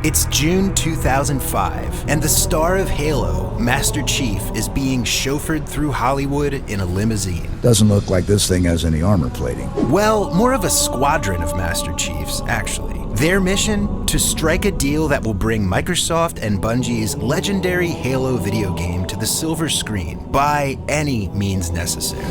It's June 2005, and the star of Halo, Master Chief, is being chauffeured through Hollywood in a limousine. Doesn't look like this thing has any armor plating. Well, more of a squadron of Master Chiefs, actually. Their mission? To strike a deal that will bring Microsoft and Bungie's legendary Halo video game to the silver screen by any means necessary.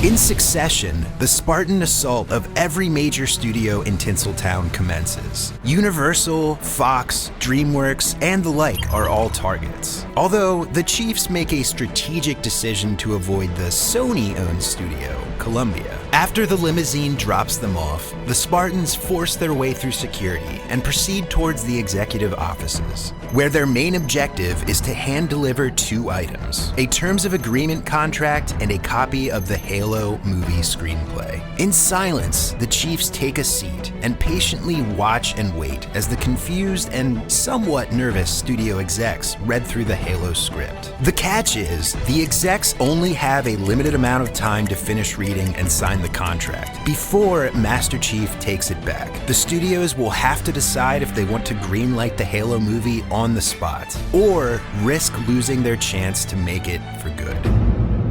In succession, the Spartan assault of every major studio in Tinseltown commences. Universal, Fox, DreamWorks, and the like are all targets. Although, the Chiefs make a strategic decision to avoid the Sony-owned studio, Columbia. After the limousine drops them off, the Spartans force their way through security and proceed towards the executive offices, where their main objective is to hand-deliver two items: a Terms of Agreement contract and a copy of the Halo movie screenplay. In silence, the Chiefs take a seat and patiently watch and wait as the confused and somewhat nervous studio execs read through the Halo script. The catch is, the execs only have a limited amount of time to finish reading and sign the contract before Master Chief takes it back. The studios will have to decide if they want to greenlight the Halo movie on the spot or risk losing their chance to make it for good.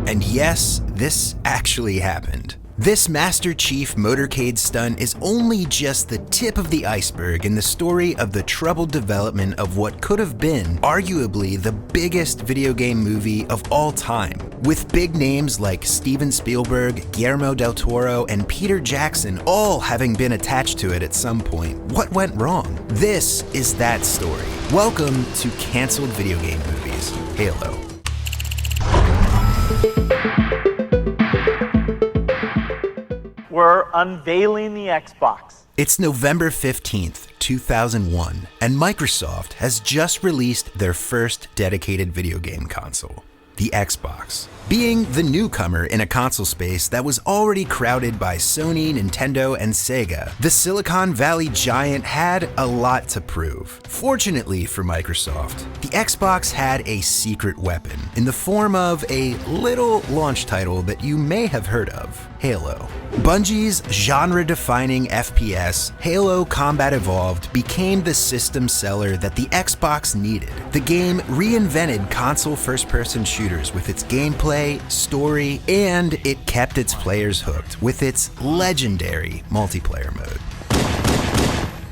And yes, this actually happened. This Master Chief motorcade stunt is only just the tip of the iceberg in the story of the troubled development of what could have been arguably the biggest video game movie of all time. With big names like Steven Spielberg, Guillermo del Toro, and Peter Jackson all having been attached to it at some point, what went wrong? This is that story. Welcome to Canceled Video Game Movies, Halo. We're unveiling the Xbox. It's November 15th, 2001, and Microsoft has just released their first dedicated video game console, the Xbox. Being the newcomer in a console space that was already crowded by Sony, Nintendo, and Sega, the Silicon Valley giant had a lot to prove. Fortunately for Microsoft, the Xbox had a secret weapon in the form of a little launch title that you may have heard of, Halo. Bungie's genre-defining FPS, Halo Combat Evolved, became the system seller that the Xbox needed. The game reinvented console first-person shooters with its gameplay, story, and it kept its players hooked with its legendary multiplayer mode.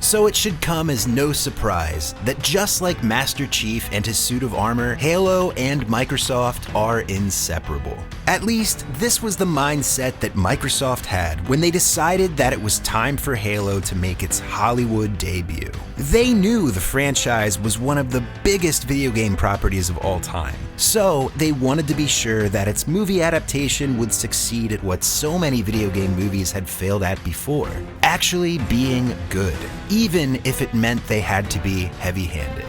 So it should come as no surprise that just like Master Chief and his suit of armor, Halo and Microsoft are inseparable. At least, this was the mindset that Microsoft had when they decided that it was time for Halo to make its Hollywood debut. They knew the franchise was one of the biggest video game properties of all time, so they wanted to be sure that its movie adaptation would succeed at what so many video game movies had failed at before, actually being good, even if it meant they had to be heavy-handed.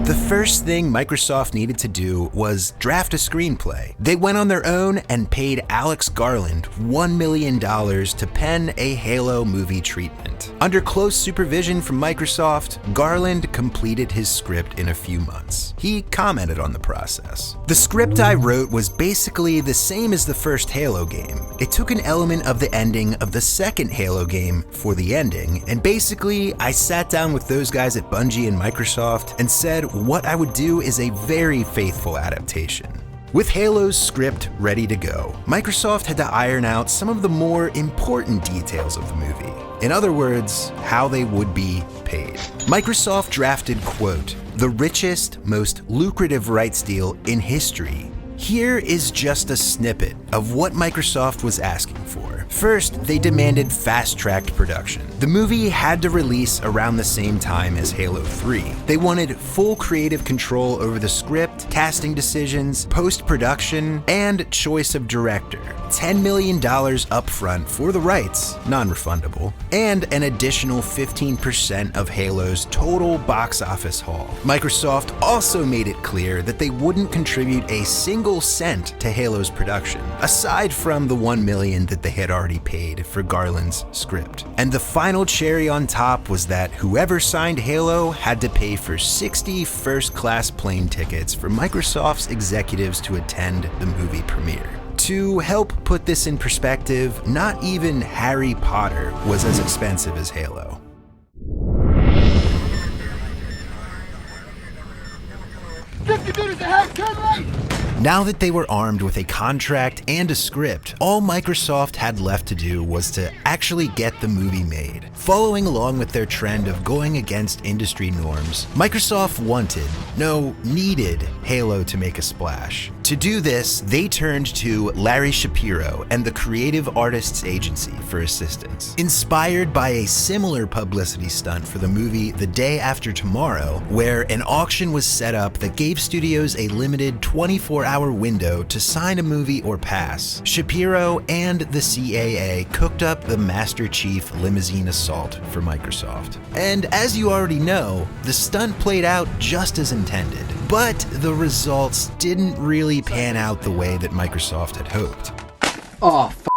The first thing Microsoft needed to do was draft a screenplay. They went on their own and paid Alex Garland $1 million to pen a Halo movie treatment. Under close supervision from Microsoft, Garland completed his script in a few months. He commented on the process. "The script I wrote was basically the same as the first Halo game. It took an element of the ending of the second Halo game for the ending, and basically I sat down with those guys at Bungie and Microsoft and said what I would do is a very faithful adaptation." With Halo's script ready to go, Microsoft had to iron out some of the more important details of the movie. In other words, how they would be paid. Microsoft drafted, quote, "the richest, most lucrative rights deal in history." Here is just a snippet of what Microsoft was asking for. First, they demanded fast-tracked production. The movie had to release around the same time as Halo 3. They wanted full creative control over the script, casting decisions, post-production, and choice of director. $10 million upfront for the rights, non-refundable, and an additional 15% of Halo's total box office haul. Microsoft also made it clear that they wouldn't contribute a single cent to Halo's production, aside from the $1 million that they had already paid for Garland's script. And the final cherry on top was that whoever signed Halo had to pay for 60 first-class plane tickets for Microsoft's executives to attend the movie premiere. To help put this in perspective, not even Harry Potter was as expensive as Halo. Now that they were armed with a contract and a script, all Microsoft had left to do was to actually get the movie made. Following along with their trend of going against industry norms, Microsoft needed Halo to make a splash. To do this, they turned to Larry Shapiro and the Creative Artists Agency for assistance. Inspired by a similar publicity stunt for the movie The Day After Tomorrow, where an auction was set up that gave studios a limited 24-hour window to sign a movie or pass, Shapiro and the CAA cooked up the Master Chief limousine assault for Microsoft. And as you already know, the stunt played out just as intended. But the results didn't really pan out the way that Microsoft had hoped. Oh, f***.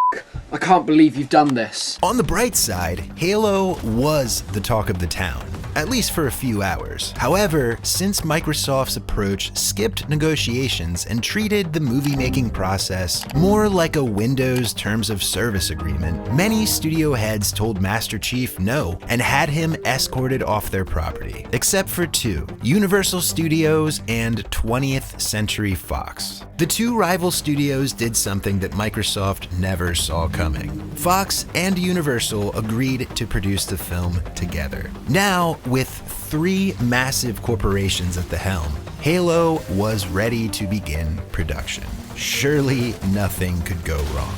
I can't believe you've done this. On the bright side, Halo was the talk of the town, at least for a few hours. However, since Microsoft's approach skipped negotiations and treated the movie-making process more like a Windows Terms of Service agreement, many studio heads told Master Chief no and had him escorted off their property, except for two, Universal Studios and 20th Century Fox. The two rival studios did something that Microsoft never saw coming. Fox and Universal agreed to produce the film together. Now, with three massive corporations at the helm, Halo was ready to begin production. Surely nothing could go wrong.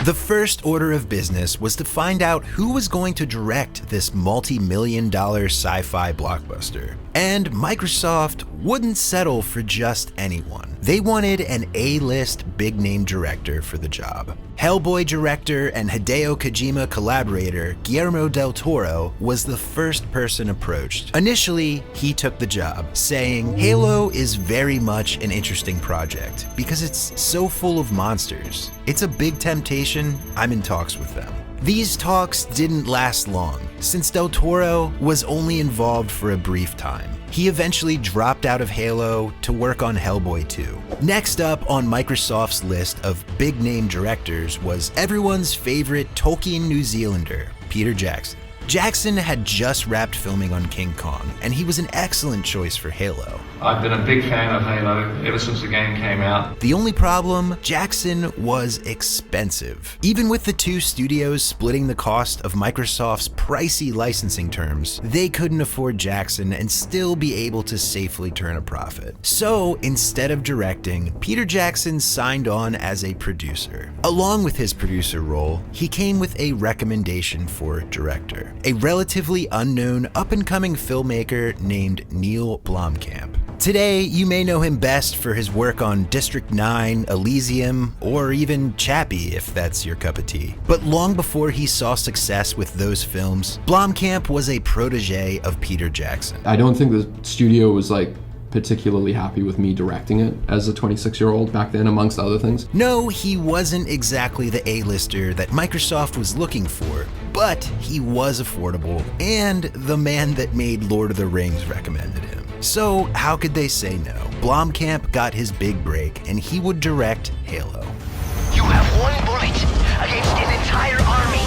The first order of business was to find out who was going to direct this multi-million-dollar sci-fi blockbuster. And Microsoft wouldn't settle for just anyone. They wanted an A-list big-name director for the job. Hellboy director and Hideo Kojima collaborator Guillermo del Toro was the first person approached. Initially, he took the job, saying, "Halo is very much an interesting project because it's so full of monsters. It's a big temptation. I'm in talks with them." These talks didn't last long, since Del Toro was only involved for a brief time. He eventually dropped out of Halo to work on Hellboy 2. Next up on Microsoft's list of big-name directors was everyone's favorite Tolkien New Zealander, Peter Jackson. Jackson had just wrapped filming on King Kong, and he was an excellent choice for Halo. I've been a big fan of Halo ever since the game came out. The only problem, Jackson was expensive. Even with the two studios splitting the cost of Microsoft's pricey licensing terms, they couldn't afford Jackson and still be able to safely turn a profit. So instead of directing, Peter Jackson signed on as a producer. Along with his producer role, he came with a recommendation for director, a relatively unknown up-and-coming filmmaker named Neill Blomkamp. Today, you may know him best for his work on District 9, Elysium, or even Chappie if that's your cup of tea. But long before he saw success with those films, Blomkamp was a protege of Peter Jackson. I don't think the studio was particularly happy with me directing it as a 26-year-old back then, amongst other things. No, he wasn't exactly the A-lister that Microsoft was looking for, but he was affordable, and the man that made Lord of the Rings recommended him. So how could they say no? Blomkamp got his big break, and he would direct Halo. You have one bullet against his entire army.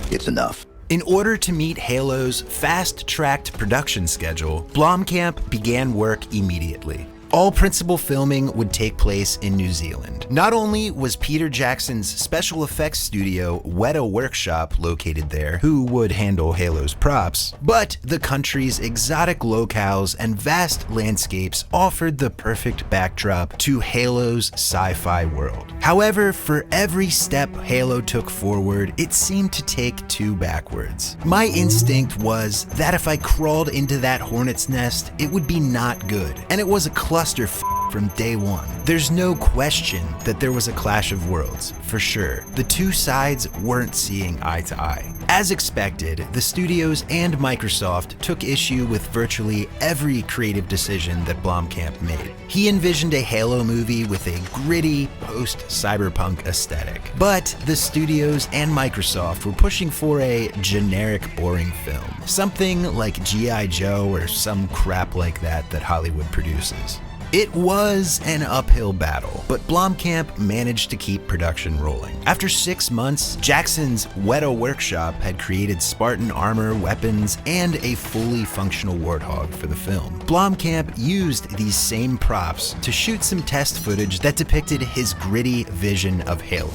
It's enough. In order to meet Halo's fast-tracked production schedule, Blomkamp began work immediately. All principal filming would take place in New Zealand. Not only was Peter Jackson's special effects studio Weta Workshop located there, who would handle Halo's props, but the country's exotic locales and vast landscapes offered the perfect backdrop to Halo's sci-fi world. However, for every step Halo took forward, it seemed to take two backwards. My instinct was that if I crawled into that hornet's nest, it would be not good, and it was a cluster from day one. There's no question that there was a clash of worlds, for sure. The two sides weren't seeing eye to eye. As expected, the studios and Microsoft took issue with virtually every creative decision that Blomkamp made. He envisioned a Halo movie with a gritty, post-cyberpunk aesthetic. But the studios and Microsoft were pushing for a generic, boring film. Something like G.I. Joe or some crap like that Hollywood produces. It was an uphill battle, but Blomkamp managed to keep production rolling. After 6 months, Jackson's Weta workshop had created Spartan armor, weapons, and a fully functional warthog for the film. Blomkamp used these same props to shoot some test footage that depicted his gritty vision of Halo.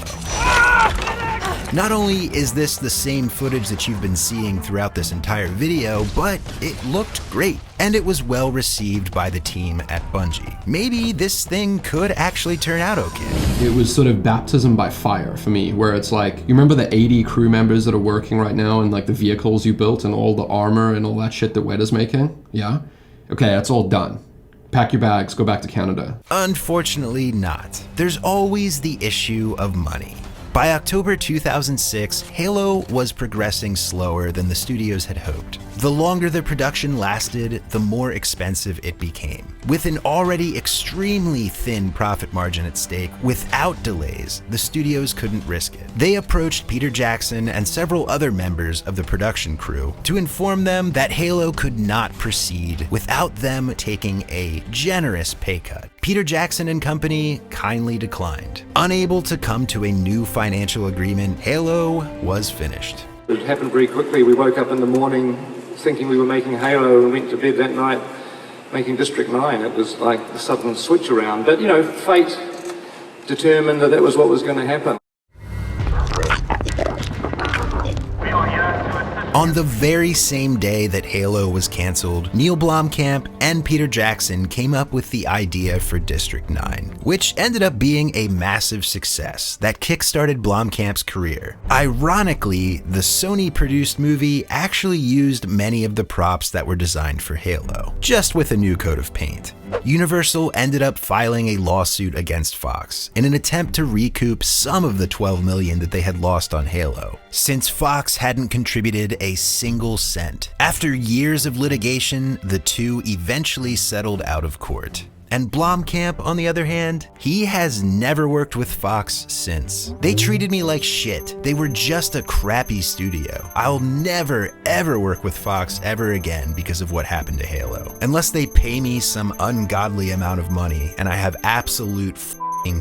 Not only is this the same footage that you've been seeing throughout this entire video, but it looked great, and it was well received by the team at Bungie. Maybe this thing could actually turn out okay. It was sort of baptism by fire for me, where it's like, you remember the 80 crew members that are working right now and like the vehicles you built and all the armor and all that shit that Weta's making? Yeah? Okay, that's all done. Pack your bags, go back to Canada. Unfortunately not. There's always the issue of money. By October 2006, Halo was progressing slower than the studios had hoped. The longer the production lasted, the more expensive it became. With an already extremely thin profit margin at stake, without delays, the studios couldn't risk it. They approached Peter Jackson and several other members of the production crew to inform them that Halo could not proceed without them taking a generous pay cut. Peter Jackson and company kindly declined. Unable to come to a new financial agreement, Halo was finished. It happened very quickly. We woke up in the morning thinking we were making Halo and went to bed that night making District 9. It was like a sudden switch around. But, you know, fate determined that that was what was going to happen. On the very same day that Halo was canceled, Neill Blomkamp and Peter Jackson came up with the idea for District 9, which ended up being a massive success that kickstarted Blomkamp's career. Ironically, the Sony-produced movie actually used many of the props that were designed for Halo, just with a new coat of paint. Universal ended up filing a lawsuit against Fox in an attempt to recoup some of the $12 million that they had lost on Halo, since Fox hadn't contributed a single cent. After years of litigation, the two eventually settled out of court. And Blomkamp, on the other hand, he has never worked with Fox since. They treated me like shit. They were just a crappy studio. I'll never, ever work with Fox ever again because of what happened to Halo. Unless they pay me some ungodly amount of money and I have absolute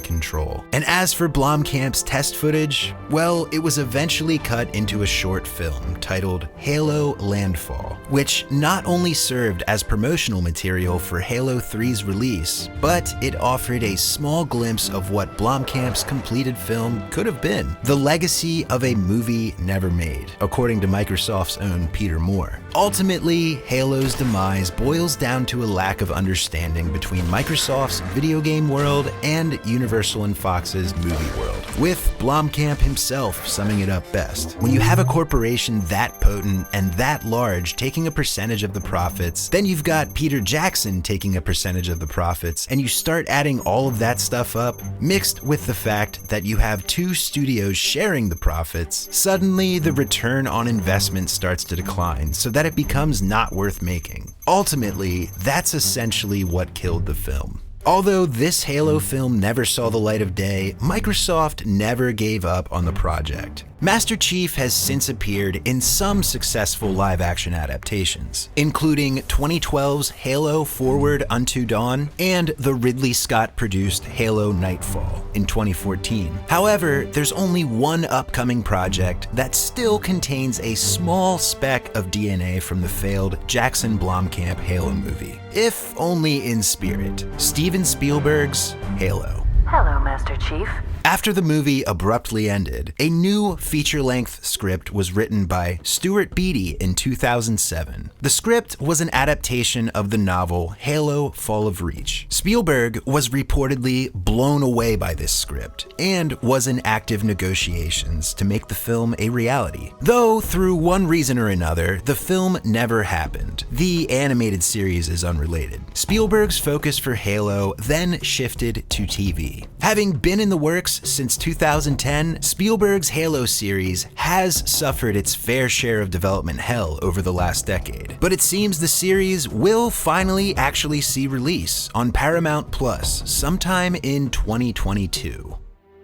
control. And as for Blomkamp's test footage, well, it was eventually cut into a short film titled Halo Landfall, which not only served as promotional material for Halo 3's release, but it offered a small glimpse of what Blomkamp's completed film could have been. The legacy of a movie never made, according to Microsoft's own Peter Moore. Ultimately, Halo's demise boils down to a lack of understanding between Microsoft's video game world and Universal and Fox's movie world, with Blomkamp himself summing it up best. When you have a corporation that potent and that large taking a percentage of the profits, then you've got Peter Jackson taking a percentage of the profits, and you start adding all of that stuff up, mixed with the fact that you have two studios sharing the profits, suddenly the return on investment starts to decline so that it becomes not worth making. Ultimately, that's essentially what killed the film. Although this Halo film never saw the light of day, Microsoft never gave up on the project. Master Chief has since appeared in some successful live-action adaptations, including 2012's Halo Forward Unto Dawn and the Ridley Scott-produced Halo Nightfall in 2014. However, there's only one upcoming project that still contains a small speck of DNA from the failed Jackson Blomkamp Halo movie, if only in spirit: Steven Spielberg's Halo. Hello, Master Chief. After the movie abruptly ended, a new feature-length script was written by Stuart Beattie in 2007. The script was an adaptation of the novel Halo: Fall of Reach. Spielberg was reportedly blown away by this script and was in active negotiations to make the film a reality. Though, through one reason or another, the film never happened. The animated series is unrelated. Spielberg's focus for Halo then shifted to TV. Having been in the works since 2010, Spielberg's Halo series has suffered its fair share of development hell over the last decade. But it seems the series will finally actually see release on Paramount Plus sometime in 2022.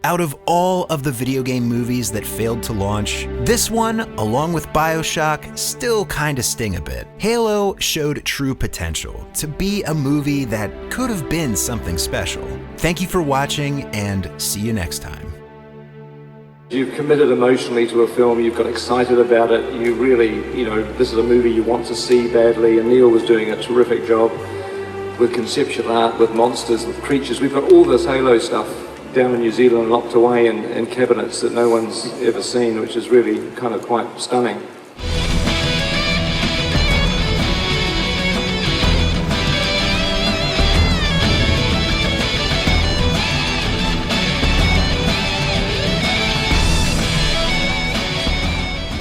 Out of all of the video game movies that failed to launch, this one, along with BioShock, still kinda sting a bit. Halo showed true potential to be a movie that could have been something special. Thank you for watching, and see you next time. You've committed emotionally to a film, you've got excited about it, you really, this is a movie you want to see badly, and Neill was doing a terrific job with conceptual art, with monsters, with creatures. We've got all this Halo stuff down in New Zealand locked away in cabinets that no one's ever seen, which is really kind of quite stunning.